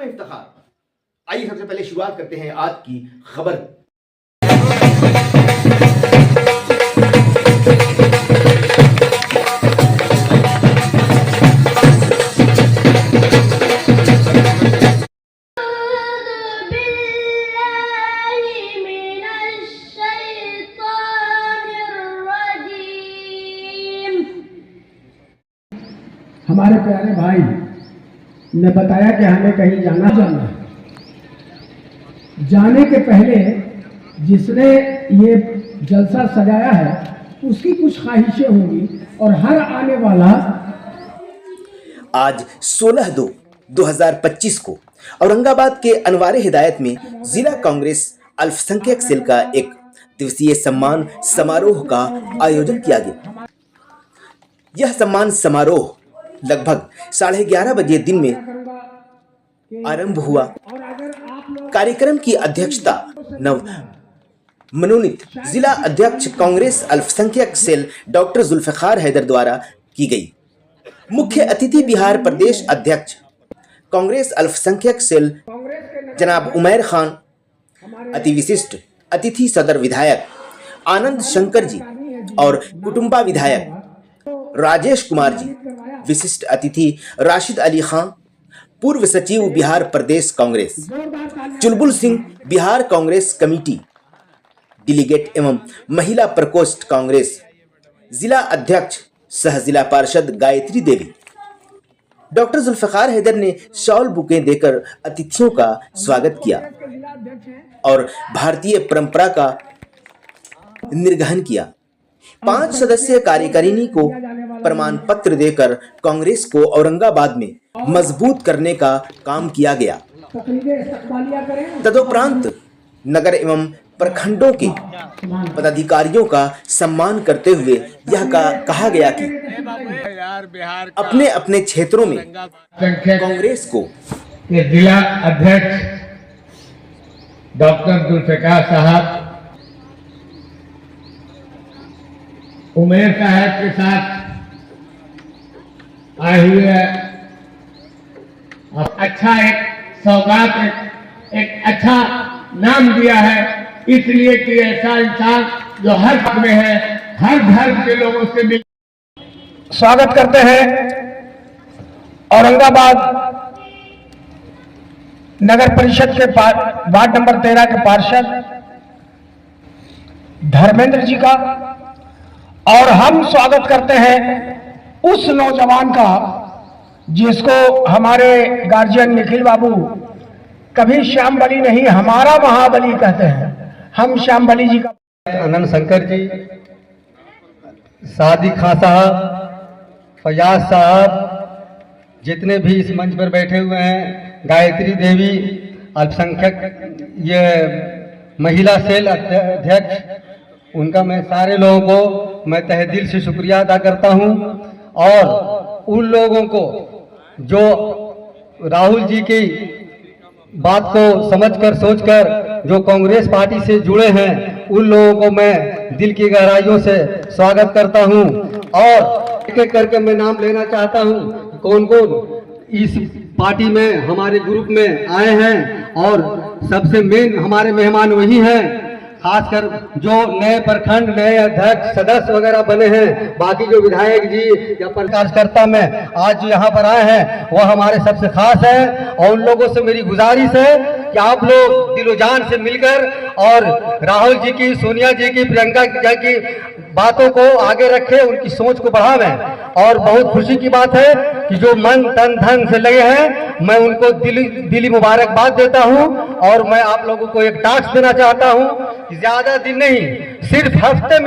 में इफ्तिखार। आइए सबसे पहले शुरुआत करते हैं आज की खबर। हमारे प्यारे भाई ने बताया कि हमें कहीं जाना है। जाने के पहले जिसने ये जलसा सजाया है उसकी कुछ ख्वाहिशें होंगी और हर आने वाला। आज 16/2/2025 को औरंगाबाद के अनवारे हिदायत में जिला कांग्रेस अल्पसंख्यक सेल का एक दिवसीय सम्मान समारोह का आयोजन किया गया। यह सम्मान समारोह लगभग 11:30 बजे दिन में आरंभ हुआ। कार्यक्रम की अध्यक्षता नव मनोनीत जिला अध्यक्ष कांग्रेस अल्पसंख्यक सेल डॉक्टर जुल्फिकार हैदर द्वारा की गई। मुख्य अतिथि बिहार प्रदेश अध्यक्ष कांग्रेस अल्पसंख्यक सेल जनाब उमैर खान, अति विशिष्ट अतिथि सदर विधायक आनंद शंकर जी और कुटुंबा विधायक राजेश कुमार जी, विशिष्ट अतिथि राशिद अली खान, पूर्व सचिव बिहार प्रदेश कांग्रेस, चुलबुल सिंह बिहार कांग्रेस कमेटी डेलीगेट एवं महिला प्रकोष्ठ कांग्रेस, जिला अध्यक्ष सह जिला पार्षद गायत्री देवी। डॉक्टर जुल्फिकार हैदर ने शॉल बुके देकर अतिथियों का स्वागत किया और भारतीय परंपरा का निर्वहन किया। 5 सदस्यीय कार्यकारिणी को प्रमाण पत्र देकर कांग्रेस को औरंगाबाद में मजबूत करने का काम किया गया। तदुपरांत नगर एवं प्रखंडों के पदाधिकारियों का सम्मान करते हुए यह कहा गया कि अपने अपने क्षेत्रों में कांग्रेस को जिला अध्यक्ष डॉक्टर जुल्फिकार साहब उमैर साहब के साथ आए हुए अच्छा एक सौगात, एक अच्छा नाम दिया है, इसलिए कि ऐसा इंसान जो हर पद में है, हर धर्म के लोगों से मिल। स्वागत करते हैं औरंगाबाद नगर परिषद के वार्ड नंबर 13 के पार्षद धर्मेंद्र जी का, और हम स्वागत करते हैं उस नौजवान का जिसको हमारे गार्जियन निखिल बाबू कभी श्याम बली नहीं हमारा महाबली कहते हैं। हम श्याम बली जी का, आनंद शंकर जी, सादी खां साहब, फयाज साहब, जितने भी इस मंच पर बैठे हुए हैं, गायत्री देवी अल्पसंख्यक ये महिला सेल अध्यक्ष, उनका मैं सारे लोगों को मैं तहे दिल से शुक्रिया अदा करता हूं। और उन लोगों को जो राहुल जी की बात को समझकर सोचकर जो कांग्रेस पार्टी से जुड़े हैं, उन लोगों को मैं दिल की गहराइयों से स्वागत करता हूं। और एक एक करके मैं नाम लेना चाहता हूं कौन कौन इस पार्टी में हमारे ग्रुप में आए हैं, और सबसे मेन हमारे मेहमान वही हैं, खासकर जो नए प्रखंड नए अध्यक्ष सदस्य वगैरह बने हैं। बाकी जो विधायक जी या कार्यकर्ता में आज यहाँ पर आए हैं वो हमारे सबसे खास है, और उन लोगों से मेरी गुजारिश है कि आप लोग दिलो जान से मिलकर और राहुल जी की, सोनिया जी की, प्रियंका जी की बातों को आगे रखें, उनकी सोच को बढ़ावें। और बहुत खुशी की बात है कि जो मन तन धन से लगे हैं, मैं उनको दिली मुबारकबाद देता हूं। और मैं आप लोगों को एक टास्क देना चाहता हूं कि ज्यादा दिन नहीं, सिर्फ हफ्ते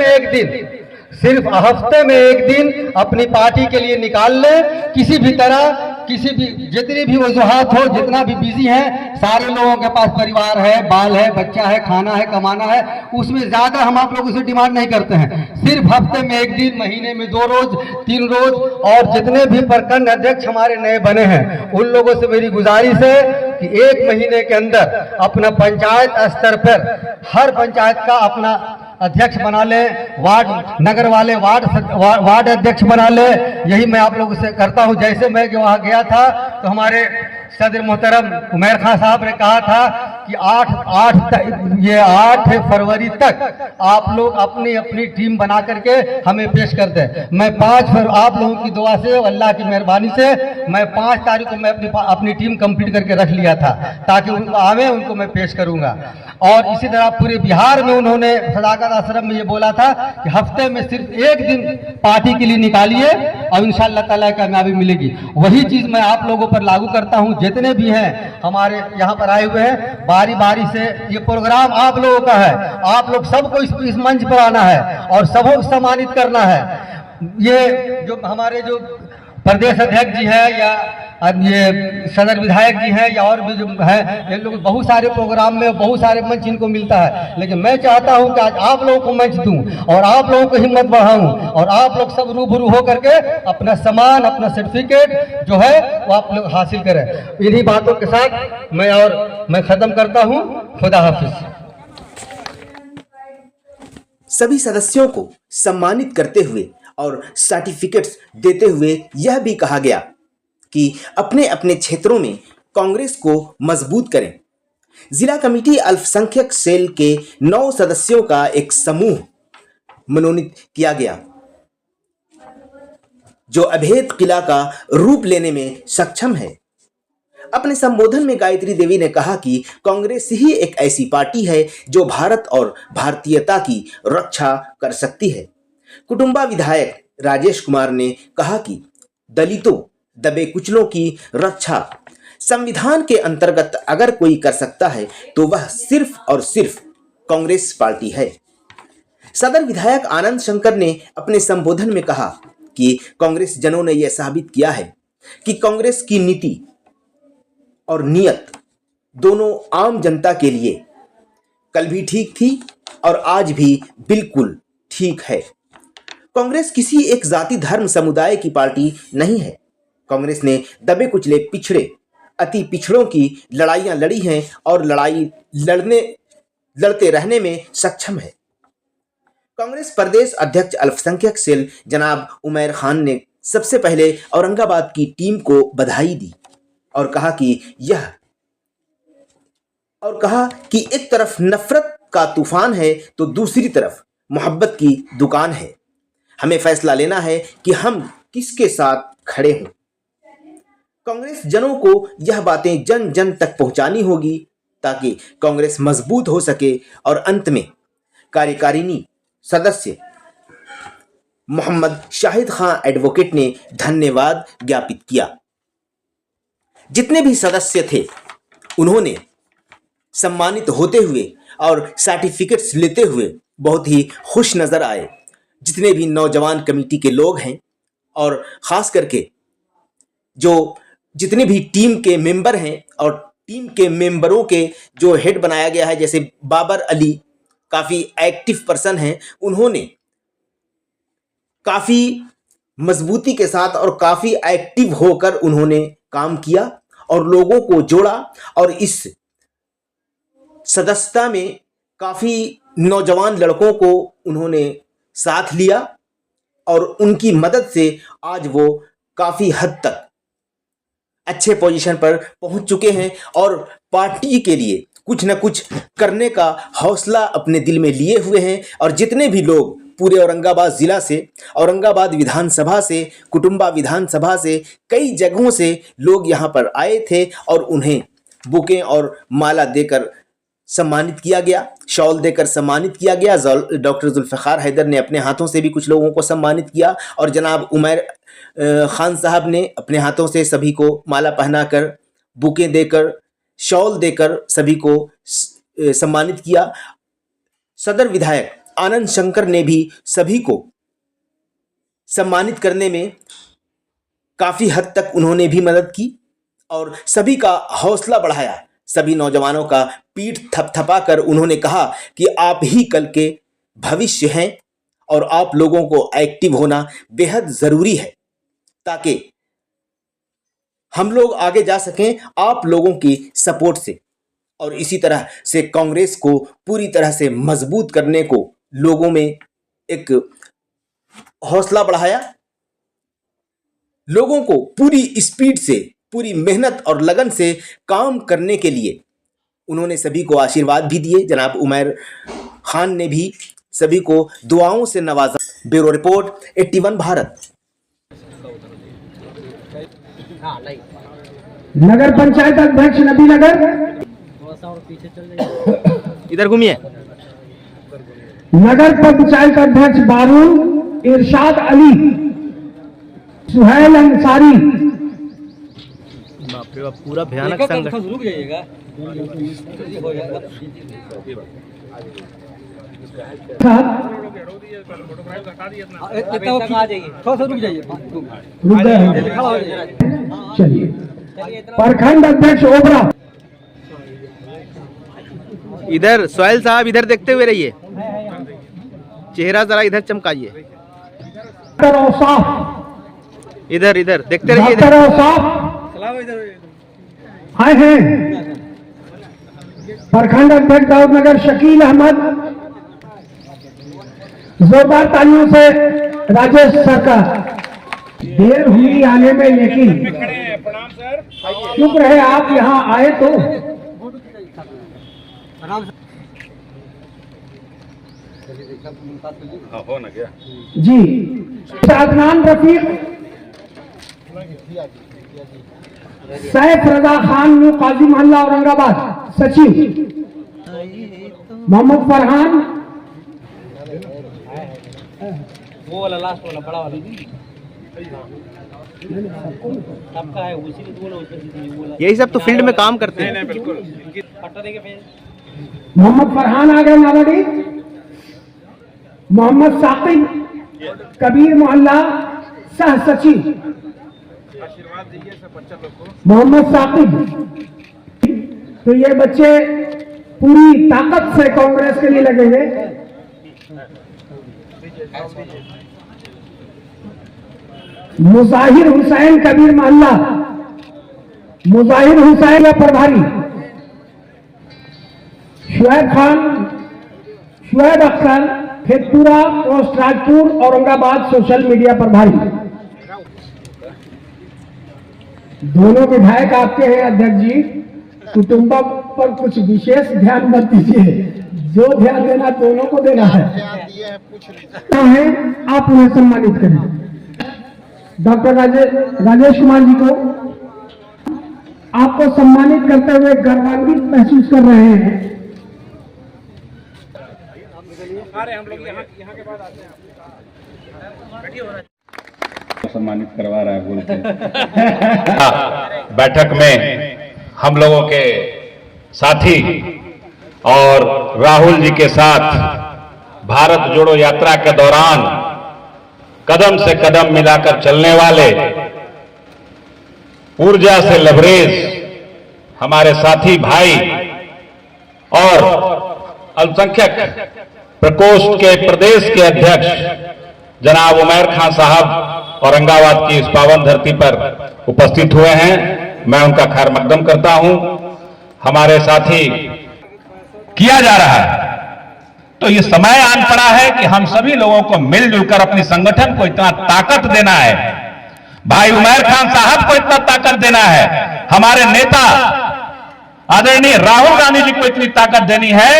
में एक दिन अपनी पार्टी के लिए निकाल ले। किसी भी तरह, किसी भी जितनी भी वजूहात हो, जितना भी बिजी है, सारे लोगों के पास परिवार है, बाल है, बच्चा है, खाना है, कमाना है, उसमें ज्यादा हम आप लोगों से डिमांड नहीं करते हैं। सिर्फ हफ्ते में एक दिन, महीने में 2 रोज, 3 रोज। और जितने भी प्रखंड अध्यक्ष हमारे नए बने हैं, उन लोगों से मेरी गुजारिश है कि 1 महीने के अंदर अपना पंचायत स्तर पर हर पंचायत का अपना अध्यक्ष बना ले, वार्ड नगर वाले वार्ड अध्यक्ष बना ले। यही मैं आप लोगों से करता हूं। जैसे मैं वहां गया था तो हमारे सदर मोहतरम उमर खान साहब ने कहा था कि 8 फरवरी तक आप लोग अपनी अपनी टीम बना करके हमें पेश कर दें। मैं 5 आप लोगों की दुआ से, अल्लाह की मेहरबानी से मैं 5 तारीख को मैं अपनी टीम कंप्लीट करके रख लिया था ताकि उनको आवे, उनको मैं पेश करूंगा। और इसी तरह पूरे बिहार में उन्होंने सदाकत आश्रम में ये बोला था कि हफ्ते में सिर्फ एक दिन पार्टी के लिए निकालिए और इंशाअल्लाह ताला कामयाबी मिलेगी। वही चीज मैं आप लोगों पर लागू करता हूं। जितने भी हैं हमारे यहाँ पर आए हुए हैं, बारी बारी से ये प्रोग्राम आप लोगों का है, आप लोग सबको इस मंच पर आना है और सबको सम्मानित करना है। ये जो हमारे जो प्रदेश अध्यक्ष जी है या ये सदर विधायक जी हैं या और भी जो है, ये लोग बहुत सारे प्रोग्राम में बहुत सारे मंच इनको मिलता है, लेकिन मैं चाहता हूं कि आज आप लोगों को मंच दूं और आप लोगों को हिम्मत बढ़ाऊं और आप लोग सब रूबरू हो करके अपना सम्मान, अपना सर्टिफिकेट जो है वो आप लोग हासिल करें। इन्हीं बातों के साथ मैं खत्म करता हूं। खुदा हाफिज। सभी सदस्यों को सम्मानित करते हुए और सर्टिफिकेट्स देते हुए यह भी कहा गया कि अपने अपने क्षेत्रों में कांग्रेस को मजबूत करें। जिला कमेटी अल्पसंख्यक सेल के 9 सदस्यों का एक समूह मनोनीत किया गया जो अभेद किला का रूप लेने में सक्षम है। अपने संबोधन में गायत्री देवी ने कहा कि कांग्रेस ही एक ऐसी पार्टी है जो भारत और भारतीयता की रक्षा कर सकती है। कुटुंबा विधायक राजेश कुमार ने कहा कि दलितों, दबे कुचलों की रक्षा संविधान के अंतर्गत अगर कोई कर सकता है तो वह सिर्फ और सिर्फ कांग्रेस पार्टी है। सदर विधायक आनंद शंकर ने अपने संबोधन में कहा कि कांग्रेस जनों ने यह साबित किया है कि कांग्रेस की नीति और नियत दोनों आम जनता के लिए कल भी ठीक थी और आज भी बिल्कुल ठीक है। कांग्रेस किसी एक जाति, धर्म, समुदाय की पार्टी नहीं है। कांग्रेस ने दबे कुचले, पिछड़े, अति पिछड़ों की लड़ाइयां लड़ी हैं और लड़ते रहने में सक्षम है। कांग्रेस प्रदेश अध्यक्ष अल्पसंख्यक सेल जनाब उमर खान ने सबसे पहले औरंगाबाद की टीम को बधाई दी और कहा कि एक तरफ नफरत का तूफान है तो दूसरी तरफ मोहब्बत की दुकान है। हमें फैसला लेना है कि हम किसके साथ खड़े हों। कांग्रेस जनों को यह बातें जन जन तक पहुंचानी होगी ताकि कांग्रेस मजबूत हो सके। और अंत में कार्यकारिणी सदस्य मोहम्मद शाहिद खान एडवोकेट ने धन्यवाद ज्ञापित किया। जितने भी सदस्य थे उन्होंने सम्मानित होते हुए और सर्टिफिकेट्स लेते हुए बहुत ही खुश नजर आए। जितने भी नौजवान कमेटी के लोग हैं और खास करके जितने भी टीम के मेंबर हैं और टीम के मेंबरों के जो हेड बनाया गया है, जैसे बाबर अली काफी एक्टिव पर्सन हैं, उन्होंने काफी मजबूती के साथ और काफी एक्टिव होकर उन्होंने काम किया और लोगों को जोड़ा और इस सदस्यता में काफी नौजवान लड़कों को उन्होंने साथ लिया और उनकी मदद से आज वो काफी हद तक अच्छे पोजीशन पर पहुंच चुके हैं और पार्टी के लिए कुछ न कुछ करने का हौसला अपने दिल में लिए हुए हैं। और जितने भी लोग पूरे औरंगाबाद जिला से, औरंगाबाद विधानसभा से, कुटुंबा विधानसभा से, कई जगहों से लोग यहाँ पर आए थे और उन्हें बुकें और माला देकर सम्मानित किया गया, शॉल देकर सम्मानित किया गया। डॉक्टर जुल्फ़िकार हैदर ने अपने हाथों से भी कुछ लोगों को सम्मानित किया और जनाब उमर खान साहब ने अपने हाथों से सभी को माला पहनाकर, बुकें देकर, शॉल देकर सभी को सम्मानित किया। सदर विधायक आनंद शंकर ने भी सभी को सम्मानित करने में काफ़ी हद तक उन्होंने भी मदद की और सभी का हौसला बढ़ाया। सभी नौजवानों का पीठ थपथपाकर उन्होंने कहा कि आप ही कल के भविष्य हैं और आप लोगों को एक्टिव होना बेहद ज़रूरी है ताकि हम लोग आगे जा सकें आप लोगों की सपोर्ट से। और इसी तरह से कांग्रेस को पूरी तरह से मजबूत करने को लोगों में एक हौसला बढ़ाया, लोगों को पूरी स्पीड से पूरी मेहनत और लगन से काम करने के लिए। उन्होंने सभी को आशीर्वाद भी दिए। जनाब उमैर खान ने भी सभी को दुआओं से नवाजा। Bureau report 81 Bharat. नगर पंचायत अध्यक्ष नबीनगर, इधर घूमिए। नगर पंचायत अध्यक्ष बारूल इरशाद अली, सुहेल अंसारी, पूरा भयानक संगठन। रुक जाइएगा। चलिए। प्रखंड अध्यक्ष ओबरा, इधर सोहेल साहब, इधर देखते हुए रहिए, चेहरा जरा इधर चमकाइए। डॉक्टर औसाफ, इधर इधर देखते रहिए। डॉक्टर औसाफ आए हैं। प्रखंड अध्यक्ष दाऊदनगर शकील अहमद, जोरदार तालियों से राजेश सरकार। देर हुई आने में, लेकिन चुप रहे आप, यहाँ आए तो। जी, अदनान रफीक, सैफ रजा खान न्यू काजी मोहल्ला औरंगाबाद सचिव, मोहम्मद फरहान, वो वाला लास्ट वाला बड़ा वाला सबका है, उसी में बोला उसमें यही सब तो फील्ड में काम करते हैं। पट्टा देके फिर मोहम्मद फरहान आ गए नावड़ी, मोहम्मद साकिब कबीर मोहल्ला सह सचिव, मोहम्मद साकिब। तो ये बच्चे पूरी ताकत से कांग्रेस के लिए लगेंगे। मुजाहिर हुसैन कबीर मोहल्ला, मुजाहिर हुसैन का प्रभारी, Shoaib Khan, Shoaib Akhtar Khetpura post Rajpur Aurangabad social media प्रभारी। दोनों विधायक आपके हैं अध्यक्ष जी। कुटुंबा पर कुछ विशेष ध्यान मत दीजिए, जो ध्यान देना दोनों को देना है। आप उन्हें सम्मानित करें। डॉक्टर राजेश कुमार जी को आपको सम्मानित करते हुए गर्वान्वित महसूस कर रहे हैं। हम लोग यहाँ के बाद आते हैं, सम्मानित करवा रहा है बोलते। बैठक में हम लोगों के साथी और राहुल जी के साथ भारत जोड़ो यात्रा के दौरान कदम से कदम मिलाकर चलने वाले, ऊर्जा से लबरेज हमारे साथी भाई और अल्पसंख्यक प्रकोष्ठ के प्रदेश के अध्यक्ष जनाब उमैर खान साहब औरंगाबाद की इस पावन धरती पर उपस्थित हुए हैं। मैं उनका खैर मकदम करता हूं। हमारे साथी किया जा रहा है, तो ये समय आन पड़ा है कि हम सभी लोगों को मिलजुल कर अपनी संगठन को इतना ताकत देना है। भाई उमैर खान साहब को इतना ताकत देना है, हमारे नेता आदरणीय राहुल गांधी जी को इतनी ताकत देनी है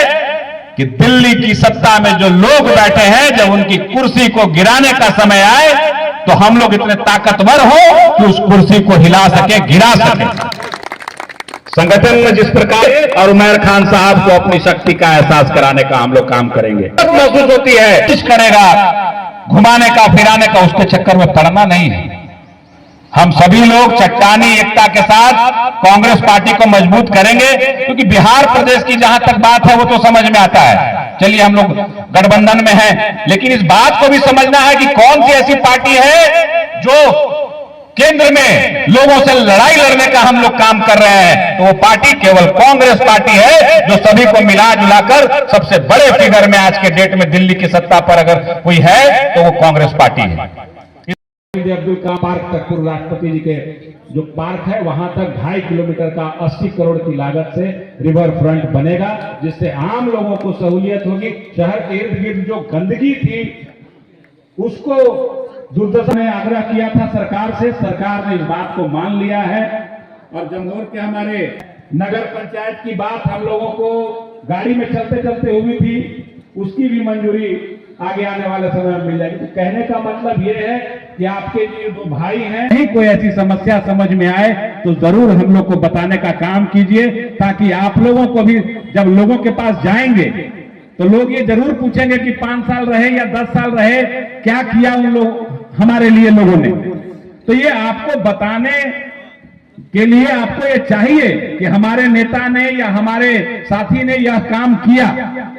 कि दिल्ली की सत्ता में जो लोग बैठे हैं, जब उनकी कुर्सी को गिराने का समय आए तो हम लोग इतने ताकतवर हो कि उस कुर्सी को हिला सके, गिरा सके। संगठन में जिस प्रकार और उमैर खान साहब को अपनी शक्ति का एहसास कराने का हम लोग काम करेंगे। महसूस होती है कुछ करेगा, घुमाने का फिराने का, उसके चक्कर में पड़ना नहीं है। हम सभी लोग चट्टानी एकता के साथ कांग्रेस पार्टी को मजबूत करेंगे, क्योंकि बिहार प्रदेश की जहां तक बात है वो तो समझ में आता है। चलिए हम लोग गठबंधन में हैं, लेकिन इस बात को भी समझना है कि कौन सी ऐसी पार्टी है जो केंद्र में लोगों से लड़ाई लड़ने का हम लोग काम कर रहे हैं। तो वो पार्टी केवल कांग्रेस पार्टी है, जो सभी को मिला जुलाकर सबसे बड़े फिगर में आज के डेट में दिल्ली की सत्ता पर अगर कोई है तो वो कांग्रेस पार्टी है। अब्दुल कलाम पार्क तक, पूर्व राष्ट्रपति जी के जो पार्क है वहां तक 2.5 किलोमीटर का 80 करोड़ की लागत से रिवर फ्रंट बनेगा, जिससे आम लोगों को सहूलियत होगी। शहर के इर्द गिर्द जो गंदगी थी उसको दुर्दशा ने आग्रह किया था सरकार से, सरकार ने इस बात को मान लिया है और जमनौर के हमारे नगर पंचायत की बात हम लोगों को गाड़ी में चलते चलते हुई थी, उसकी भी मंजूरी आगे आने वाले समय में मिल जाएगी। तो कहने का मतलब ये है कि आपके जो दो भाई हैं, नहीं कोई ऐसी समस्या समझ में आए तो जरूर हम लोग को बताने का काम कीजिए, ताकि आप लोगों को भी जब लोगों के पास जाएंगे तो लोग ये जरूर पूछेंगे कि 5 साल रहे या 10 साल रहे, क्या किया उन लोग हमारे लिए लोगों ने। तो ये आपको बताने के लिए आपको ये चाहिए कि हमारे नेता ने या हमारे साथी ने यह काम किया,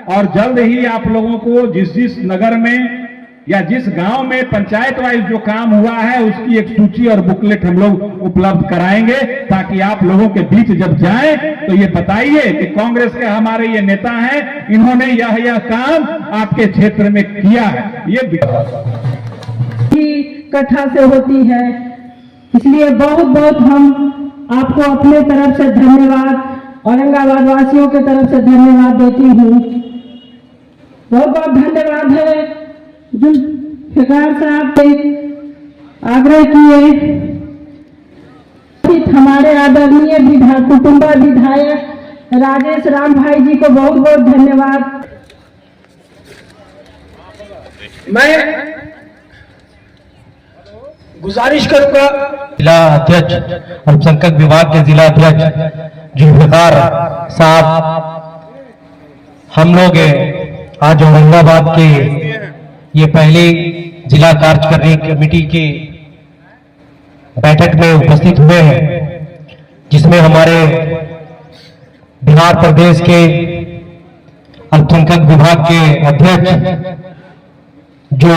और जल्द ही आप लोगों को जिस जिस नगर में या जिस गांव में पंचायत वाइज जो काम हुआ है उसकी एक सूची और बुकलेट हम लोग उपलब्ध कराएंगे, ताकि आप लोगों के बीच जब जाएं तो ये बताइए कि कांग्रेस के हमारे ये नेता हैं, इन्होंने यह काम आपके क्षेत्र में किया है। ये कथा से होती है, इसलिए बहुत बहुत हम आपको अपने तरफ से धन्यवाद, औरंगाबाद वासियों की तरफ से धन्यवाद देती हूँ। बहुत बहुत धन्यवाद है जुल्फिकार साहब ने आग्रह किए, हमारे आदरणीय कुटुंबा विधायक राजेश राम भाई जी को बहुत बहुत धन्यवाद। मैं गुजारिश करूंगा जिला अध्यक्ष अल्पसंख्यक विभाग के जिला अध्यक्ष जुल्फिकार साहब, हम लोग आज औरंगाबाद के ये पहली जिला कार्यकारिणी कमेटी की बैठक में उपस्थित हुए हैं, जिसमें हमारे बिहार प्रदेश के अल्पसंख्यक विभाग के अध्यक्ष जो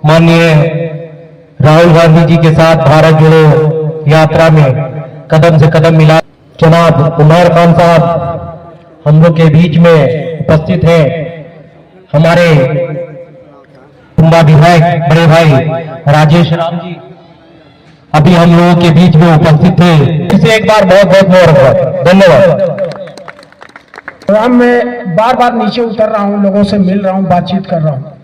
माननीय राहुल गांधी जी के साथ भारत जोड़ो यात्रा में कदम से कदम मिला जनाब उमर खान साहब हम लोग के बीच में उपस्थित हैं। हमारे कुटुंबा विधायक बड़े भाई राजेश राम जी अभी हम लोगों के बीच में उपस्थित थे। इसे एक बार बहुत बहुत मुबारकबाद, धन्यवाद। प्रोग्राम में बार बार नीचे उतर रहा हूँ, लोगों से मिल रहा हूँ, बातचीत कर रहा हूँ,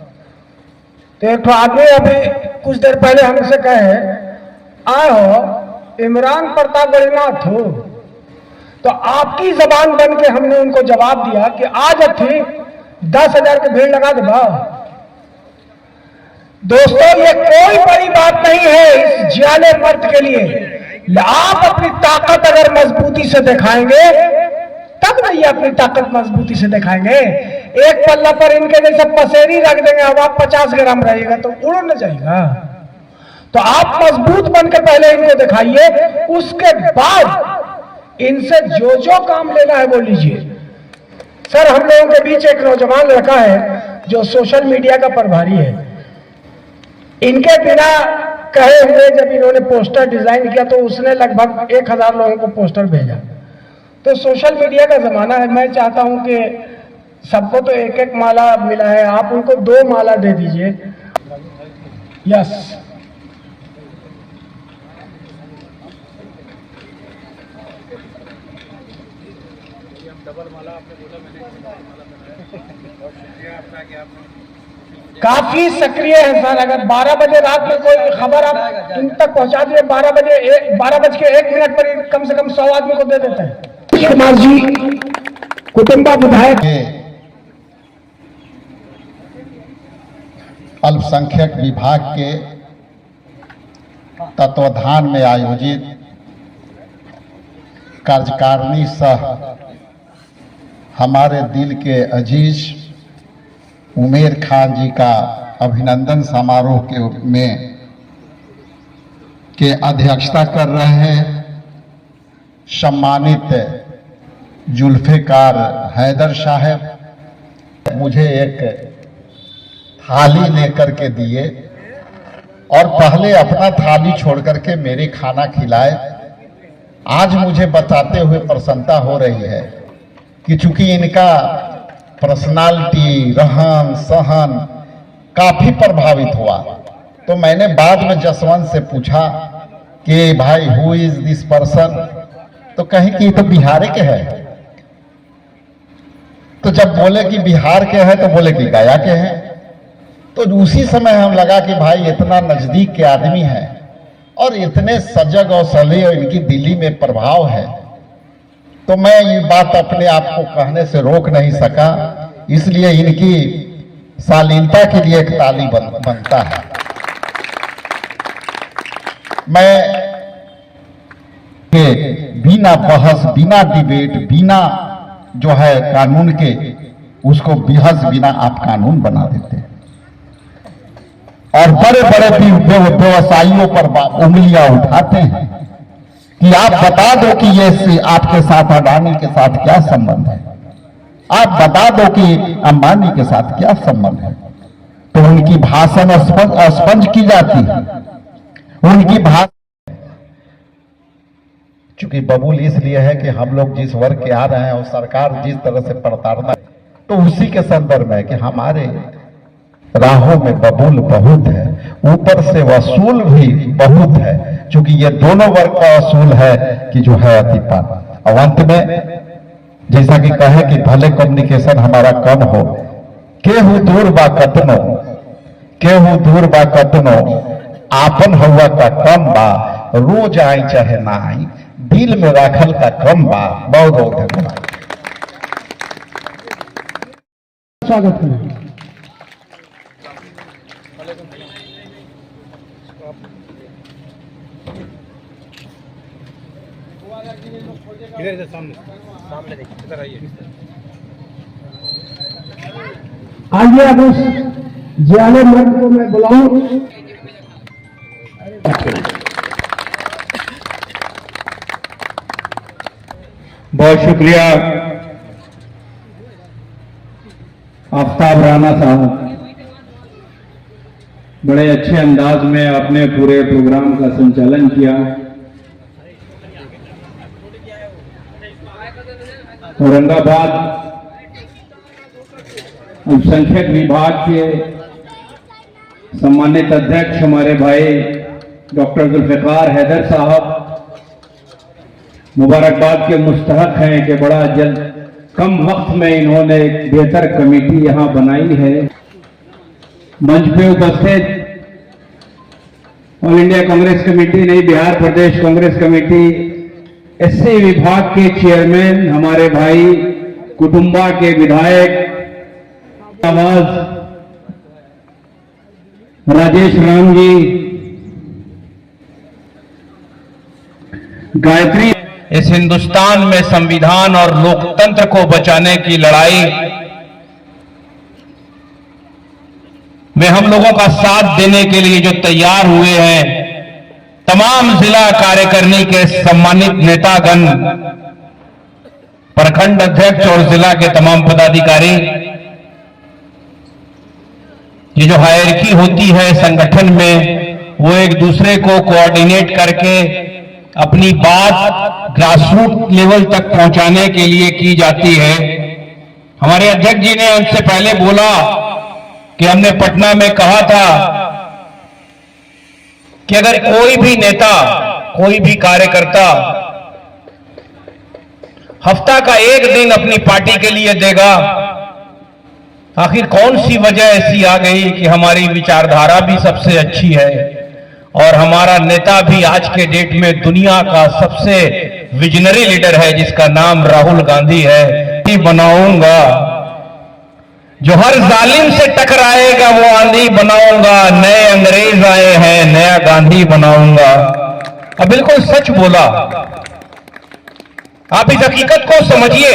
तो एक आदमी अभी कुछ देर पहले हमसे कहे आओ इमरान प्रताप गणिनाथ हो, तो आपकी जबान बन के हमने उनको जवाब दिया कि आज थी 10,000 की भीड़ लगा देगा। दोस्तों ये कोई बड़ी बात नहीं है इस जियाले मर्द के लिए। आप अपनी ताकत अगर मजबूती से दिखाएंगे तब नहीं अपनी ताकत मजबूती से दिखाएंगे। एक पल्ला पर इनके जैसे पसेरी रख देंगे, अब आप 50 ग्राम रहेगा तो उड़ न जाएगा। तो आप मजबूत बनकर पहले इनको दिखाइए, उसके बाद इनसे जो जो काम लेना है वो लीजिए। सर हम लोगों के बीच एक नौजवान लड़का है जो सोशल मीडिया का प्रभारी है। इनके बिना कहे हुए जब इन्होंने पोस्टर डिजाइन किया तो उसने लगभग 1000 लोगों को पोस्टर भेजा। तो सोशल मीडिया का जमाना है, मैं चाहता हूं कि सबको तो एक एक माला मिला है, आप उनको 2 माला दे दीजिए। यस काफी सक्रिय है सर। अगर 12 बजे रात में कोई खबर आप इन तक पहुंचा दिए, 12 बज के 1 मिनट पर कम से कम 100 आदमी को दे देते हैं। कुमार जी कुटुंबा विधायक अल्पसंख्यक विभाग के तत्वाधान में आयोजित कार्यकारिणी सह हमारे दिल के अजीज उमेर खान जी का अभिनंदन समारोह के अध्यक्षता कर रहे हैं सम्मानित जुल्फिकार हैदर साहब। मुझे एक थाली लेकर के दिए और पहले अपना थाली छोड़ करके मेरे खाना खिलाए। आज मुझे बताते हुए प्रसन्नता हो रही है कि चूंकि इनका पर्सनालिटी रहन सहन काफी प्रभावित हुआ, तो मैंने बाद में जसवंत से पूछा कि भाई हु इज दिस पर्सन, तो कहीं कि तो बिहार के है। तो जब बोले कि बिहार के हैं तो बोले कि गया के हैं। तो उसी समय हम लगा कि भाई इतना नजदीक के आदमी है और इतने सजग और सले और इनकी दिल्ली में प्रभाव है, तो मैं ये बात अपने आप को कहने से रोक नहीं सका। इसलिए इनकी शालीनता के लिए एक ताली बनता है। मैं के बिना बहस, बिना डिबेट, बिना जो है कानून के, उसको बहस बिना आप कानून बना देते हैं और बड़े बड़े व्यवसायियों पर उंगलियां उठाते हैं कि आप बता दो कि ये आपके साथ अडानी के साथ क्या संबंध है, आप बता दो कि अंबानी के साथ क्या संबंध है। तो उनकी भाषण स्पंज की जाती है, उनकी भाषा। चूंकि बबूल इसलिए है कि हम लोग जिस वर्ग के आ रहे हैं और सरकार जिस तरह से प्रताड़ना, तो उसी के संदर्भ में है कि हमारे राहों में बबूल बहुत है, ऊपर से वसूल भी बहुत है, क्योंकि ये दोनों वर्ग का वसूल है कि जो है अतिपात। और अंत में जैसा कि कहे कि भले कम्युनिकेशन हमारा कम हो, केहू दूर बा कतनो, केहू दूर बा कतनो, आपन हुआ का कम बा, रोज आई चाहे ना आई, दिल में राखल का कम बा। बहुत बहुत धन्यवाद। स्वागत करें। आइए अब उस ज्यादा मर्द को मैं बुलाऊं। बहुत शुक्रिया आफ्ताब राणा साहब, बड़े अच्छे अंदाज में आपने पूरे प्रोग्राम का संचालन किया। औरंगाबाद अल्पसंख्यक विभाग के सम्मानित अध्यक्ष हमारे भाई डॉक्टर जुल्फिकार हैदर साहब मुबारकबाद के मुस्तहक हैं कि बड़ा जल्द कम वक्त में इन्होंने एक बेहतर कमेटी यहां बनाई है। मंच पे उपस्थित ऑल इंडिया कांग्रेस कमेटी, नई बिहार प्रदेश कांग्रेस कमेटी एससी विभाग के चेयरमैन हमारे भाई कुटुंबा के विधायक आवाज राजेश राम जी, गायत्री, इस हिंदुस्तान में संविधान और लोकतंत्र को बचाने की लड़ाई में हम लोगों का साथ देने के लिए जो तैयार हुए हैं, तमाम जिला कार्यकारिणी के सम्मानित नेतागण, प्रखंड अध्यक्ष और जिला के तमाम पदाधिकारी, ये जो हायरकी होती है संगठन में, वो एक दूसरे को कोऑर्डिनेट करके अपनी बात ग्रासरूट लेवल तक पहुंचाने के लिए की जाती है। हमारे अध्यक्ष जी ने हमसे पहले बोला कि हमने पटना में कहा था कि अगर कोई भी नेता, कोई भी कार्यकर्ता हफ्ता का एक दिन अपनी पार्टी के लिए देगा, आखिर कौन सी वजह ऐसी आ गई कि हमारी विचारधारा भी सबसे अच्छी है और हमारा नेता भी आज के डेट में दुनिया का सबसे विजनरी लीडर है, जिसका नाम राहुल गांधी है। बनाऊंगा जो हर जालिम से टकराएगा वो आंधी बनाऊंगा, नए अंग्रेज आए हैं नया गांधी बनाऊंगा। अब बिल्कुल सच बोला। आप इस हकीकत को समझिए।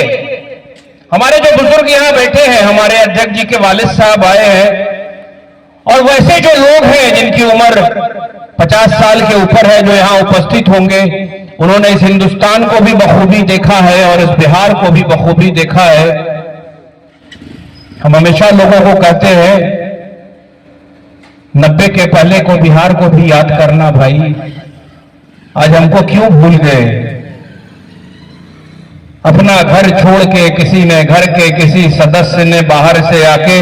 हमारे जो बुजुर्ग यहां बैठे हैं, हमारे अध्यक्ष जी के वालिद साहब आए हैं, और वैसे जो लोग हैं जिनकी उम्र 50 साल के ऊपर है, जो यहां उपस्थित होंगे, उन्होंने इस हिंदुस्तान को भी बखूबी देखा है और इस बिहार को भी बखूबी देखा है। हम हमेशा लोगों को कहते हैं 90 के पहले को बिहार को भी याद करना भाई। आज हमको क्यों भूल गए? अपना घर छोड़ के किसी ने, घर के किसी सदस्य ने बाहर से आके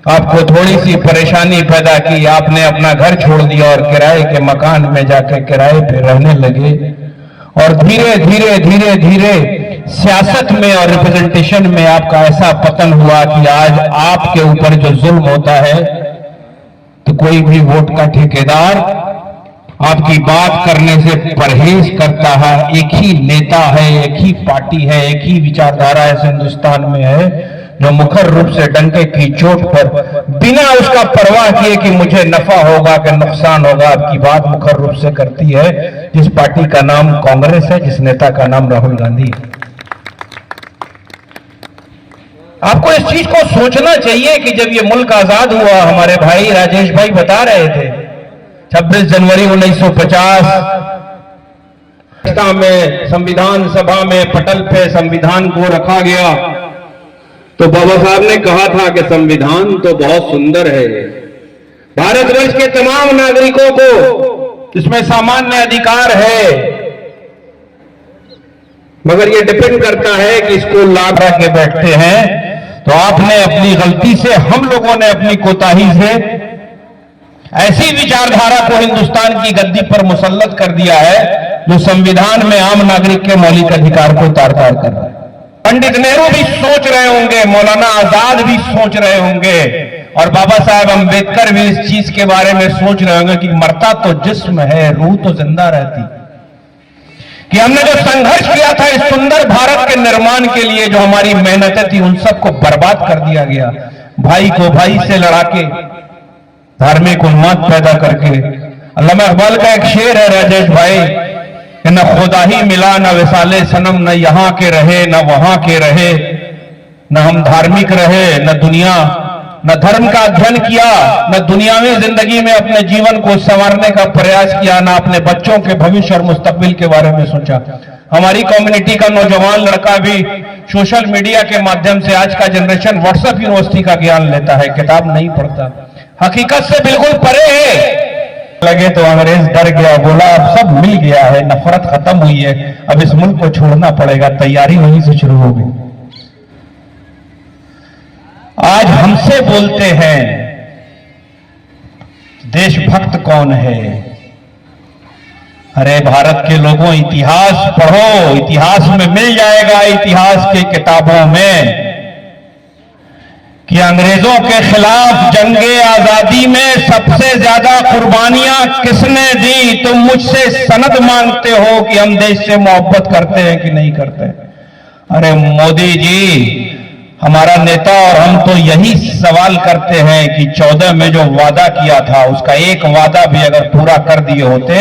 आपको थोड़ी सी परेशानी पैदा की, आपने अपना घर छोड़ दिया और किराए के मकान में जाके किराए पे रहने लगे, और धीरे धीरे धीरे धीरे सियासत में और रिप्रेजेंटेशन में आपका ऐसा पतन हुआ कि आज आपके ऊपर जो जुल्म होता है, तो कोई भी वोट का ठेकेदार आपकी बात करने से परहेज करता है। एक ही नेता है, एक ही पार्टी है, एक ही विचारधारा इस हिंदुस्तान में है जो मुखर रूप से डंके की चोट पर बिना उसका परवाह किए कि मुझे नफा होगा कि नुकसान होगा, आपकी बात मुखर रूप से करती है, जिस पार्टी का नाम कांग्रेस है, जिस नेता का नाम राहुल गांधी है। आपको इस चीज को सोचना चाहिए कि जब ये मुल्क आजाद हुआ, हमारे भाई राजेश भाई बता रहे थे 26 जनवरी 1950 में संविधान सभा में पटल पे संविधान को रखा गया, तो बाबा साहब ने कहा था कि संविधान तो बहुत सुंदर है, भारतवर्ष के तमाम नागरिकों को इसमें सामान्य अधिकार है, मगर ये डिपेंड करता है कि इसको लाभ के बैठते हैं। तो आपने अपनी गलती से, हम लोगों ने अपनी कोताही से ऐसी विचारधारा को हिंदुस्तान की गद्दी पर मुसल्लत कर दिया है जो संविधान में आम नागरिक के मौलिक अधिकार को तार-तार कर रहा है। पंडित नेहरू भी सोच रहे होंगे, मौलाना आजाद भी सोच रहे होंगे, और बाबा साहेब अंबेडकर भी इस चीज के बारे में सोच रहे होंगे कि मरता तो जिस्म है, रूह तो जिंदा रहती, कि हमने जो संघर्ष किया था इस सुंदर भारत के निर्माण के लिए, जो हमारी मेहनतें थी, उन सबको बर्बाद कर दिया गया। भाई को भाई से लड़ा के, धार्मिक उन्माद पैदा करके। अल्लामा इकबाल का एक शेर है राजेश भाई, कि न खुदा ही मिला न विसाले सनम, न यहां के रहे न वहां के रहे, न हम धार्मिक रहे न दुनिया, न धर्म का अध्ययन किया, न दुनियावी जिंदगी में अपने जीवन को संवारने का प्रयास किया, न अपने बच्चों के भविष्य और मुस्तकबिल के बारे में सोचा। हमारी कम्युनिटी का नौजवान लड़का भी सोशल मीडिया के माध्यम से, आज का जनरेशन व्हाट्सएप यूनिवर्सिटी का ज्ञान लेता है, किताब नहीं पढ़ता, हकीकत से बिल्कुल परे है। लगे तो अंग्रेज डर गया, बोला अब सब मिल गया है, नफरत खत्म हुई है, अब इस मुल्क को छोड़ना पड़ेगा, तैयारी वहीं से शुरू हो गई। आज हमसे बोलते हैं देशभक्त कौन है। अरे भारत के लोगों, इतिहास पढ़ो, इतिहास में मिल जाएगा, इतिहास की किताबों में, कि अंग्रेजों के खिलाफ जंगे आजादी में सबसे ज्यादा कुर्बानियां किसने दी। तुम मुझसे सनद मांगते हो कि हम देश से मोहब्बत करते हैं कि नहीं करते। अरे मोदी जी, हमारा नेता और हम तो यही सवाल करते हैं कि 14 में जो वादा किया था, उसका एक वादा भी अगर पूरा कर दिए होते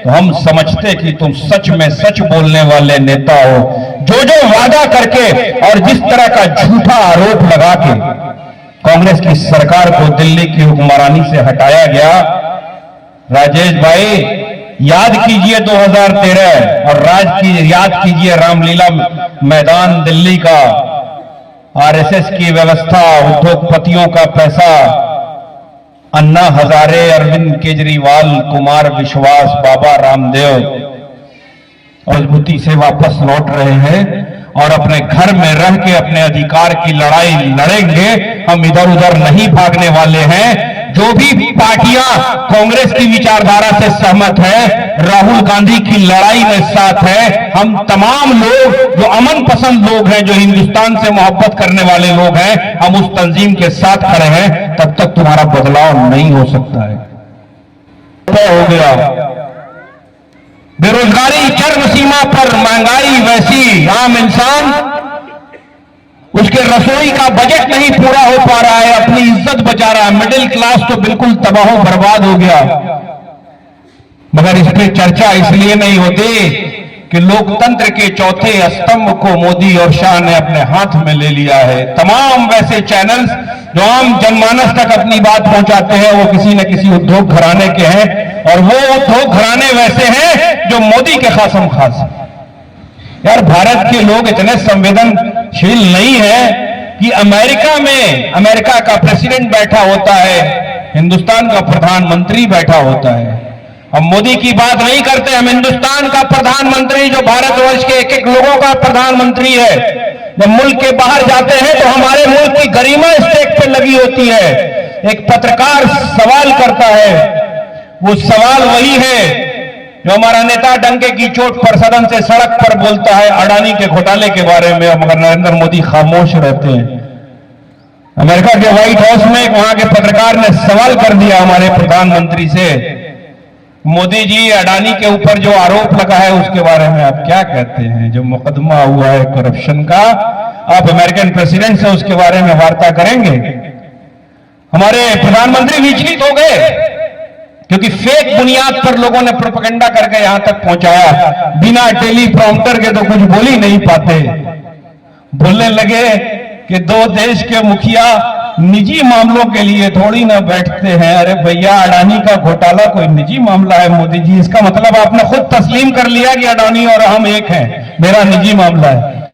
तो हम समझते कि तुम सच में सच बोलने वाले नेता हो। जो जो वादा करके और जिस तरह का झूठा आरोप लगा के कांग्रेस की सरकार को दिल्ली की हुक्मरानी से हटाया गया, राजेश भाई याद कीजिए 2013 और याद कीजिए रामलीला मैदान दिल्ली का, आरएसएस की व्यवस्था, उद्योगपतियों का पैसा, अन्ना हजारे, अरविंद केजरीवाल, कुमार विश्वास, बाबा रामदेव मजबूती से वापस लौट रहे हैं और अपने घर में रह के अपने अधिकार की लड़ाई लड़ेंगे। हम इधर उधर नहीं भागने वाले हैं। जो भी पार्टियां कांग्रेस की विचारधारा से सहमत है, राहुल गांधी की लड़ाई में साथ है, हम तमाम लोग जो अमन पसंद लोग हैं, जो हिंदुस्तान से मोहब्बत करने वाले लोग हैं, हम उस तंजीम के साथ खड़े हैं। तब तक तुम्हारा बदलाव नहीं हो सकता है। हो गया बेरोजगारी चरम सीमा पर, महंगाई वैसी, आम इंसान उसके रसोई का बजट नहीं पूरा हो पा रहा है, अपनी इज्जत बचा रहा है, मिडिल क्लास तो बिल्कुल तबाह बर्बाद हो गया। मगर इस पर चर्चा इसलिए नहीं होती कि लोकतंत्र के चौथे स्तंभ को मोदी और शाह ने अपने हाथ में ले लिया है। तमाम वैसे चैनल्स जो आम जनमानस तक अपनी बात पहुंचाते हैं, वो किसी न किसी उद्योग घराने के हैं, और वो उद्योग घराने वैसे हैं जो मोदी के खासम खास हैं। यार भारत के लोग इतने संवेदनशील नहीं है कि अमेरिका का प्रेसिडेंट बैठा होता है, हिंदुस्तान का प्रधानमंत्री बैठा होता है। हम मोदी की बात नहीं करते, हम हिंदुस्तान का प्रधानमंत्री, जो भारतवर्ष के एक एक लोगों का प्रधानमंत्री है। जब मुल्क के बाहर जाते हैं तो हमारे मुल्क की गरिमा स्टेज पे लगी होती है। एक पत्रकार सवाल करता है, वो सवाल वही है जो हमारा नेता डंके की चोट पर सदन से सड़क पर बोलता है अडानी के घोटाले के बारे में, मगर नरेंद्र मोदी खामोश रहते हैं। अमेरिका के व्हाइट हाउस में वहां के पत्रकार ने सवाल कर दिया हमारे प्रधानमंत्री से मोदी जी अडानी के ऊपर जो आरोप लगा है उसके बारे में आप क्या कहते हैं? जो मुकदमा हुआ है करप्शन का, आप अमेरिकन प्रेसिडेंट से उसके बारे में वार्ता करेंगे? हमारे प्रधानमंत्री विचलित हो गए क्योंकि फेक बुनियाद पर लोगों ने प्रोपेगेंडा करके यहां तक पहुंचाया। बिना टेलीप्रॉम्प्टर के तो कुछ बोल ही नहीं पाते। बोलने लगे कि दो देश के मुखिया निजी मामलों के लिए थोड़ी ना बैठते हैं। अरे भैया, अडानी का घोटाला कोई निजी मामला है मोदी जी? इसका मतलब आपने खुद तस्लीम कर लिया कि अडानी और हम एक हैं, मेरा निजी मामला है।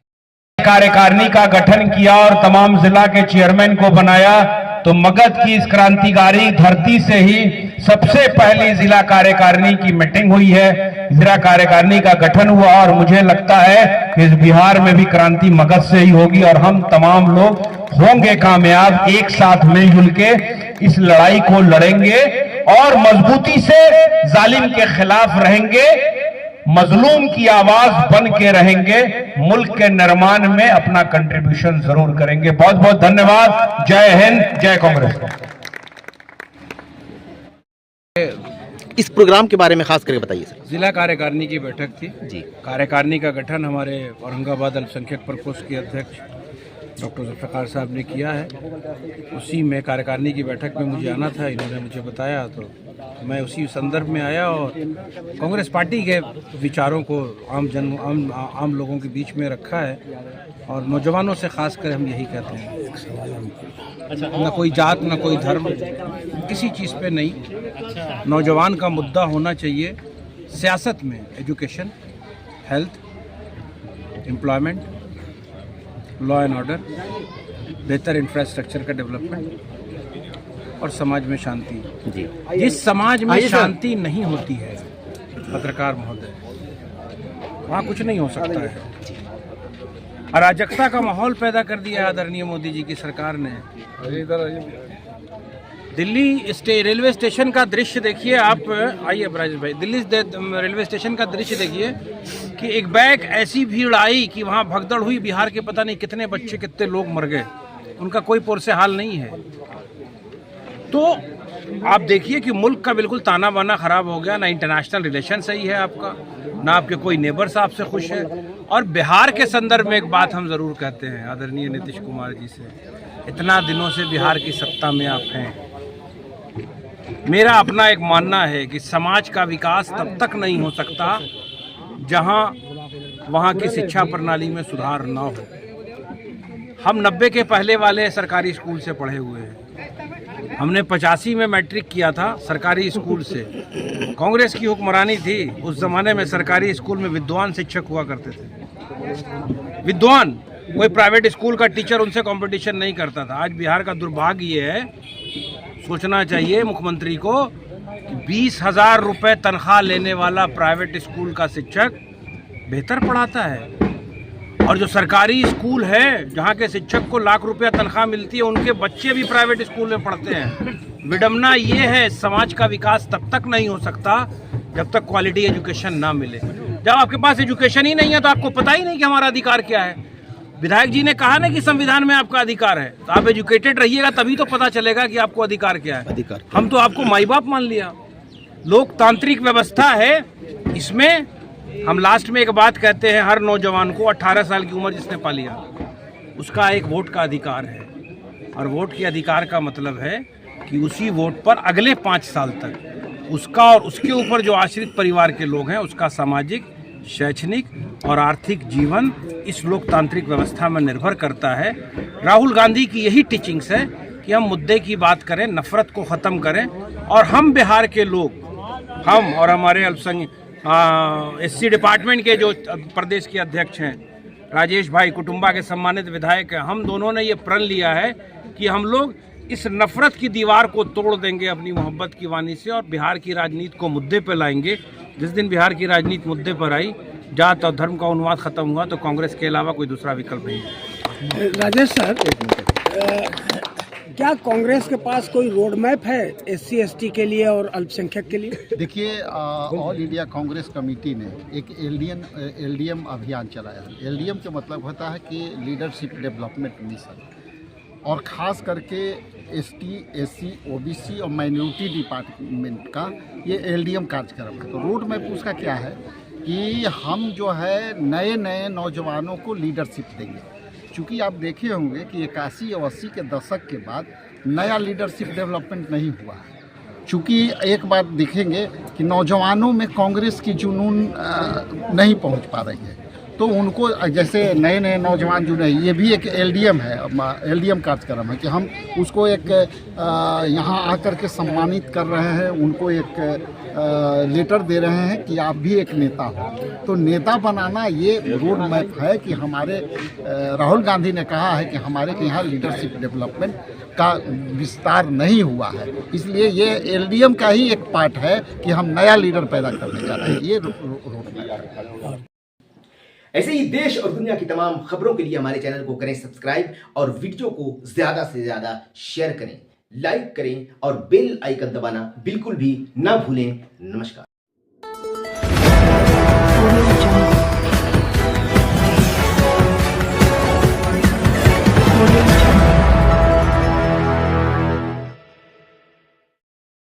कार्यकारिणी का गठन किया और तमाम जिला के चेयरमैन को बनाया, तो मगध की इस क्रांतिकारी धरती से ही सबसे पहली जिला कार्यकारिणी की मीटिंग हुई है, जिला कार्यकारिणी का गठन हुआ। और मुझे लगता है कि इस बिहार में भी क्रांति मगध से ही होगी और हम तमाम लोग होंगे कामयाब। एक साथ मिलजुल के इस लड़ाई को लड़ेंगे और मजबूती से जालिम के खिलाफ रहेंगे, मजलूम की आवाज बन के रहेंगे, मुल्क के निर्माण में अपना कंट्रीब्यूशन जरूर करेंगे। बहुत बहुत धन्यवाद। जय हिंद, जय कांग्रेस। इस प्रोग्राम के बारे में खास करके बताइए सर। जिला कार्यकारिणी की बैठक थी जी। कार्यकारिणी का गठन हमारे औरंगाबाद अल्पसंख्यक प्रकोष्ठ के अध्यक्ष डॉक्टर जुल्फ़िकार साहब ने किया है। उसी में कार्यकारिणी की बैठक में मुझे आना था, इन्होंने मुझे बताया तो मैं उसी संदर्भ में आया और कांग्रेस पार्टी के विचारों को आम लोगों के बीच में रखा है और नौजवानों से खासकर हम यही कहते हैं, न कोई जात न कोई धर्म, किसी चीज़ पे नहीं, नौजवान का मुद्दा होना चाहिए सियासत में। Education, health, employment, law and order, बेहतर इंफ्रास्ट्रक्चर का डेवलपमेंट और समाज में शांति। जी। जिस समाज में शांति नहीं होती है पत्रकार महोदय, वहाँ कुछ नहीं हो सकता है। अराजकता का माहौल पैदा कर दिया है आदरणीय मोदी जी की सरकार ने। दिल्ली रेलवे स्टेशन का दृश्य देखिए आप, आइए राजेश भाई, दिल्ली रेलवे स्टेशन का दृश्य देखिए कि एक बैग ऐसी भीड़ आई कि वहाँ भगदड़ हुई। बिहार के पता नहीं कितने बच्चे, कितने लोग मर गए, उनका कोई पुरसे हाल नहीं है। तो आप देखिए कि मुल्क का बिल्कुल ताना बाना खराब हो गया, ना इंटरनेशनल रिलेशन सही है आपका, ना आपके कोई नेबर्स आपसे खुश है। और बिहार के संदर्भ में एक बात हम ज़रूर कहते हैं आदरणीय नीतीश कुमार जी से, इतना दिनों से बिहार की सत्ता में आप हैं, मेरा अपना एक मानना है कि समाज का विकास तब तक नहीं हो सकता जहां वहां की शिक्षा प्रणाली में सुधार ना हो। हम 90 के पहले वाले सरकारी स्कूल से पढ़े हुए हैं। हमने 85 में मैट्रिक किया था सरकारी स्कूल से। कांग्रेस की हुक्मरानी थी उस जमाने में, सरकारी स्कूल में विद्वान शिक्षक हुआ करते थे, विद्वान। कोई प्राइवेट स्कूल का टीचर उनसे कंपटीशन नहीं करता था। आज बिहार का दुर्भाग्य ये है, सोचना चाहिए मुख्यमंत्री को कि 20,000 रुपये तनख्वाह लेने वाला प्राइवेट स्कूल का शिक्षक बेहतर पढ़ाता है, और जो सरकारी स्कूल है जहाँ के शिक्षक को लाख रुपया तनख्वाह मिलती है, उनके बच्चे भी प्राइवेट स्कूल में पढ़ते हैं। विडम्बना ये है, समाज का विकास तब तक नहीं हो सकता जब तक क्वालिटी एजुकेशन ना मिले। जब आपके पास एजुकेशन ही नहीं है तो आपको पता ही नहीं कि हमारा अधिकार क्या है। विधायक जी ने कहा ना कि संविधान में आपका अधिकार है, तो आप एजुकेटेड रहिएगा तभी तो पता चलेगा कि आपको अधिकार क्या है। हम तो आपको माई बाप मान लिया। लोकतांत्रिक व्यवस्था है, इसमें हम लास्ट में एक बात कहते हैं, हर नौजवान को 18 साल की उम्र जिसने पा लिया उसका एक वोट का अधिकार है, और वोट के अधिकार का मतलब है कि उसी वोट पर अगले 5 साल तक उसका और उसके ऊपर जो आश्रित परिवार के लोग हैं उसका सामाजिक, शैक्षणिक और आर्थिक जीवन इस लोकतांत्रिक व्यवस्था में निर्भर करता है। राहुल गांधी की यही टीचिंग्स है कि हम मुद्दे की बात करें, नफरत को ख़त्म करें, और हम बिहार के लोग, हम और हमारे अल्पसंख्यक एससी डिपार्टमेंट के जो प्रदेश के अध्यक्ष हैं राजेश भाई, कुटुंबा के सम्मानित विधायक हैं, हम दोनों ने ये प्रण लिया है कि हम लोग इस नफरत की दीवार को तोड़ देंगे अपनी मोहब्बत की वाणी से, और बिहार की राजनीति को मुद्दे पर लाएंगे। जिस दिन बिहार की राजनीति मुद्दे पर आई, जात और धर्म का उन्माद खत्म हुआ, तो कांग्रेस के अलावा कोई दूसरा विकल्प नहीं है। राजेश सर, क्या कांग्रेस के पास कोई रोड मैप है SC ST के लिए और अल्पसंख्यक के लिए? देखिए, ऑल इंडिया कांग्रेस कमेटी ने एक LDM अभियान चलाया है। LDM का मतलब होता है कि लीडरशिप डेवलपमेंट मिशन, और ख़ास करके एसटी, एससी, ओबीसी और माइनॉरिटी डिपार्टमेंट का ये एलडीएम कार्यक्रम है। तो रोड मैप उसका क्या है कि हम जो है नए नए नौजवानों को लीडरशिप देंगे। चूँकि आप देखे होंगे कि 81 और 80 के दशक के बाद नया लीडरशिप डेवलपमेंट नहीं हुआ है। चूँकि एक बात देखेंगे कि नौजवानों में कांग्रेस की जुनून नहीं पहुंच पा रही है, तो उनको जैसे नए नए नौजवान जुड़े, ये भी एक एलडीएम है, एलडीएम कार्यक्रम है कि हम उसको एक यहाँ आकर के सम्मानित कर रहे हैं, उनको एक लेटर दे रहे हैं कि आप भी एक नेता हो। तो नेता बनाना ये रोड मैप है कि हमारे राहुल गांधी ने कहा है कि हमारे के यहाँ लीडरशिप डेवलपमेंट का विस्तार नहीं हुआ है, इसलिए ये एलडीएम का ही एक पार्ट है कि हम नया लीडर पैदा करने जा रहे हैं। ये रोड मैप है। ऐसे ही देश और दुनिया की तमाम खबरों के लिए हमारे चैनल को करें सब्सक्राइब और वीडियो को ज्यादा से ज्यादा शेयर करें, लाइक करें और बेल आइकन दबाना बिल्कुल भी ना भूलें। नमस्कार।